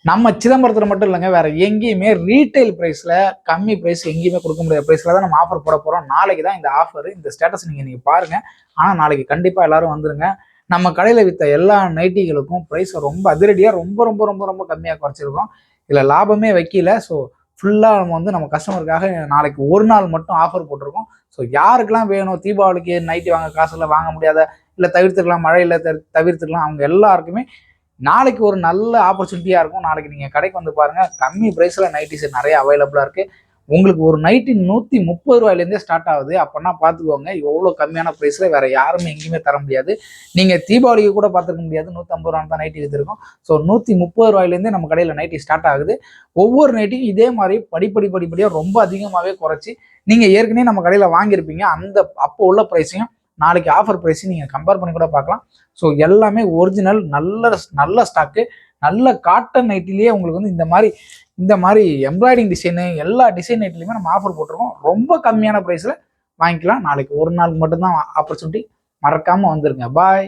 நம்ம சிதம்பரத்தில் மட்டும் இல்லைங்க, வேற எங்கேயுமே ரீட்டைல் ப்ரைஸில் கம்மி ப்ரைஸ் எங்கேயுமே கொடுக்க முடியாத ப்ரைஸில் தான் நம்ம ஆஃபர் போட போகிறோம். நாளைக்கு தான் இந்த ஆஃபர், இந்த ஸ்டேட்டஸ் நீங்கள் பாருங்கள். ஆனால் நாளைக்கு கண்டிப்பாக எல்லாரும் வந்துருங்க. நம்ம கடையில் விற்ற எல்லா நைட்டிகளுக்கும் ப்ரைஸை ரொம்ப அதிரடியாக ரொம்ப ரொம்ப ரொம்ப ரொம்ப கம்மியாக குறைச்சிருக்கோம். இதில் லாபமே வைக்கல. ஸோ ஃபுல்லாக நம்ம கஸ்டமருக்காக நாளைக்கு ஒரு நாள் மட்டும் ஆஃபர் போட்டிருக்கோம். ஸோ யாருக்கெல்லாம் வேணும், தீபாவளிக்கு நைட்டி வாங்க காசுல வாங்க முடியாத, இல்லை தவிர்த்துக்கலாம், மழையில் தவிர்த்துக்கலாம், அவங்க எல்லாருக்குமே நாளைக்கு ஒரு நல்ல ஆப்பர்ச்சுனிட்டியாக இருக்கும். நாளைக்கு நீங்கள் கடைக்கு வந்து பாருங்கள். கம்மி ப்ரைஸில் நைட்டிஸ் நிறைய அவைலபிளாக இருக்குது. உங்களுக்கு ஒரு நைட்டி 130 ரூபாயிலேருந்தே ஸ்டார்ட் ஆகுது. அப்படின்னா பார்த்துக்கோங்க, எவ்வளோ கம்மியான ப்ரைஸில் வேறு யாருமே எங்கேயுமே தர முடியாது. நீங்கள் தீபாவளிக்கு கூட பார்த்துக்க முடியாது. 150 ரூபா தான் நைட்டி விற்றுருக்கோம். ஸோ 130 ரூபாயிலேருந்தே நம்ம கடையில் நைட்டி ஸ்டார்ட் ஆகுது. ஒவ்வொரு நைட்டியும் இதே மாதிரி படிப்படியாக ரொம்ப அதிகமாகவே குறைச்சி நீங்கள் ஏற்கனவே நம்ம கடையில் வாங்கியிருப்பீங்க. அப்போ உள்ள ப்ரைஸையும் நாளைக்கு ஆஃபர் ப்ரைஸையும் நீங்கள் கம்பேர் பண்ணி கூட பார்க்கலாம். ஸோ எல்லாமே ஒரிஜினல் நல்ல ஸ்டாக்கு, நல்ல காட்டன் நைட்டிலேயே உங்களுக்கு இந்த மாதிரி எம்ப்ராய்டிங் டிசைனு எல்லா டிசைன் நைட்லையுமே நம்ம ஆஃபர் போட்டிருக்கோம். ரொம்ப கம்மியான ப்ரைஸில் வாங்கிக்கலாம். நாளைக்கு ஒரு நாள் மட்டும்தான் ஆப்பர்ச்சுனிட்டி. மறக்காமல் வந்துருங்க. பாய்.